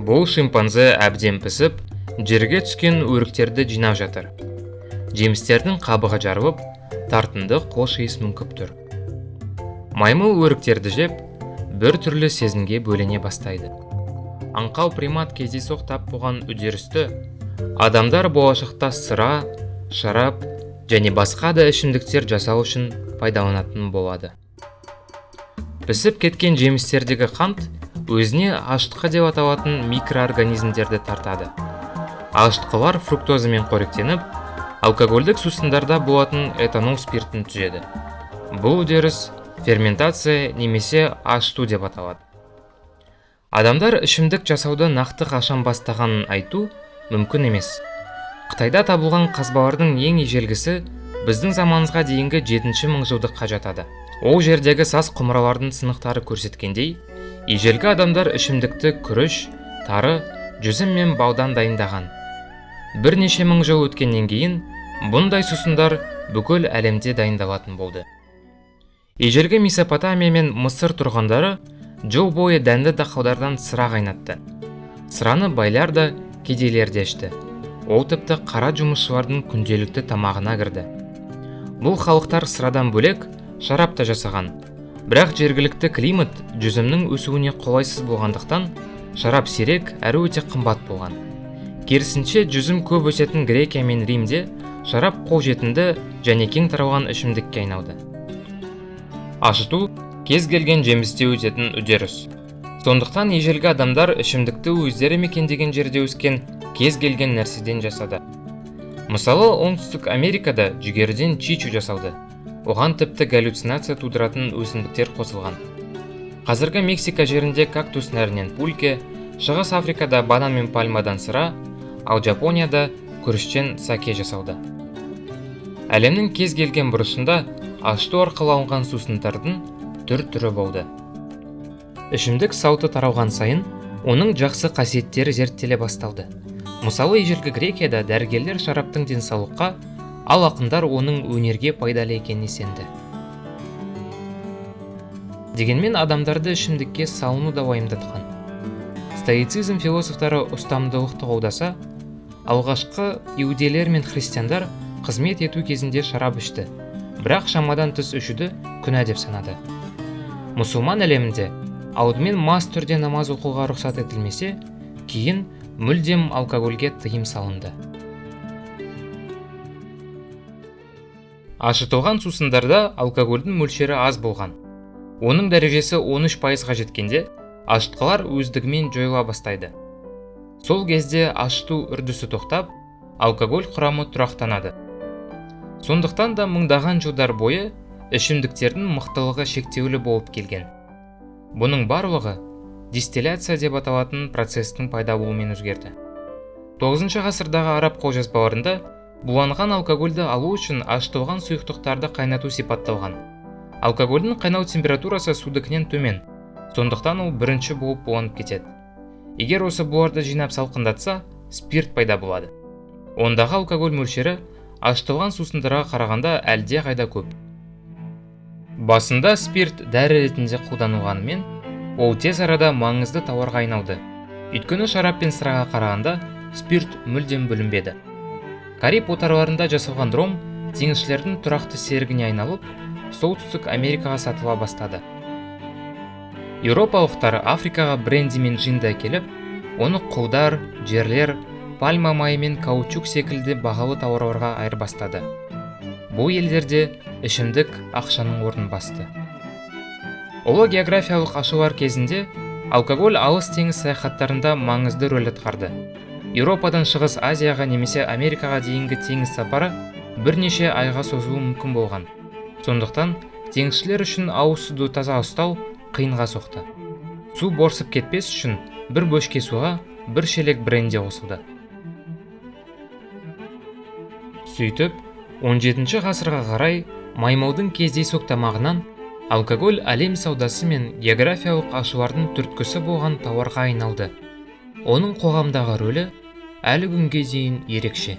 Бұл шимпанзе әбден пісіп, жерге түскен өріктерді жинап жатыр. Жемістердің қабығы жарылып, тартынды қош иіс мүңкіп тұр. Маймыл өріктерді жеп, бір түрлі сезімге бөлене бастайды. Аңқау примат кездейсоқ тап болған үдерісті адамдар болашақта сыра, шарап және басқа да ішімдіктер жасау үшін пайдаланатын болады. Пісіп кеткен жемістердегі қант өзіне ашытқы деп аталатын микроорганизмдерді тартады. Ашытқылар фруктозамен қоректеніп, алкогольдік сусындарда болатын этанол спиртін түзеді. Бұл үдеріс ферментация немесе ашыту деп аталады. Адамдар ішімдік жасауды нақты қашан бастағанын айту мүмкін емес. Қытайда табылған қазбалардың ең ежелгісі біздің заманымызға дейінгі 7-ші мыңжылдыққа жатады. Ол жердегі саз құмыралардың сынықтары көрсеткендей, ежелгі адамдар ішімдікті күріш, тары, жүзім мен балдан дайындаған. Бірнеше мың жыл өткеннен кейін бұндай сусындар бүкіл әлемде дайындалатын болды. Ежелгі Месопотамия мен Мысыр тұрғындары жыл бойы дәнді дақылдардан сыра қайнатты. Сыраны байлар да, кедейлер де ішті. Ол тіпті қара жұмысшылардың күнделікті тамағына кірді. Бұл халықтар сырадан бөлек шарап та жасаған. Бірақ жергілікті климат жүзімнің өсуіне қолайсыз болғандықтан, шарап сирек әрі өте қымбат болған. Керісінше жүзім көп өсетін Грекия мен Римде шарап қолжетімді және кең таралған ішімдікке айналды. Ашыту кез келген жемісте өтетін үдеріс. Сондықтан ежелгі адамдар ішімдікті өздері мекендеген жерде өскен кез келген нәрседен жасады. Мысалы, Оңтүстік Америкада жүгеріден чичу жасалды. Оған тіпті галлюцинация тудыратын өсімдіктер қосылған. Қазіргі Мексика жерінде кактус нәрінен пульке, Шығыс Африкада банан мен пальмадан сыра, ал Жапонияда күріштен саке жасалды. Әлемнің кез келген бұрышында ашыту арқылы алынған сусындардың түр-түрі болды. Ішімдік сауыты таралған сайын, оның жақсы қасиеттері зерттеле басталды. Мысалы, ежелгі Грекияда дәрігерлер шараптың денсаулыққа, ал ақындар оның өнерге пайдалы екеніне сенді. Дегенмен адамдарды ішімдікке салыну да уайымдатқан. Стоицизм философтары ұстамдылықты қолдаса, алғашқы иудейлер мен христиандар қызмет ету кезінде шарап ішті, бірақ шамадан тыс ішуді күнә деп санады. Мұсылман әлемінде алдымен мас түрде намаз оқуға рұқсат етілмесе, кейін мүлдем алкогольге тыйым салынды. Ашытылған сусындарда алкогольдің мөлшері аз болған. Оның дәрежесі 13%-ға жеткенде, ашытқылар өздігімен жойыла бастайды. Сол кезде ашыту үрдісі тоқтап, алкоголь құрамы тұрақтанады. Сондықтан да мыңдаған жылдар бойы ішімдіктердің мықтылығы шектеулі болып келген. Бұның барлығы дистилляция деп аталатын процестің пайда болуымен өзгерді. 9 ғасырдағы араб қолжазбаларында буланған алкогольді алу үшін ашытылған сұйықтықтарды қайнату сипатталған. Алкогольдің қайнау температурасы судыкінен төмен, сондықтан ол бірінші болып буланып кетеді. Егер осы буларды жинап салқындатса, спирт пайда болады. Ондағы алкоголь мөлшері ашытылған сусындарға қарағанда әлде қайда көп. Басында спирт дәрі ретінде қолданылғанымен, ол тез арада маңызды тауарға айналды. Өйткені шарап пен сыраға қарағанда спирт мүлдем бөлінбеді. Кариб отарларында жасалған ром теңізшілердің тұрақты серігіне айналып, Солтүстік Америкаға сатыла бастады. Еуропалықтар Африкаға бренди мен джинді әкеліп, оны құлдар, жерлер, пальма майы мен каучук секілді бағалы тауарларға айырбастады. Бұл елдерде ішімдік ақшаның орнын басты. Ұлы географиялық ашулар кезінде алкоголь алыс теңіз саяхаттарында маңызды рөл атқарды. Еуропадан Шығыс Азияға немесе Америкаға дейінгі теңіз сапары бірнеше айға созылуы мүмкін болған. Сондықтан теңізшілер үшін ауыз суды таза ұстау қиынға соқты. Су борсып кетпес үшін бір бөшке суға бір шелек бренди қосылды. Сөйтіп, 17 ғасырға қарай маймылдың кездейсоқ тамағынан алкоголь әлем саудасы мен географиялық ашулардың түрткісі болған тауарға айналды. Оның қоғамдағы рөлі әлі күнге дейін ерекше.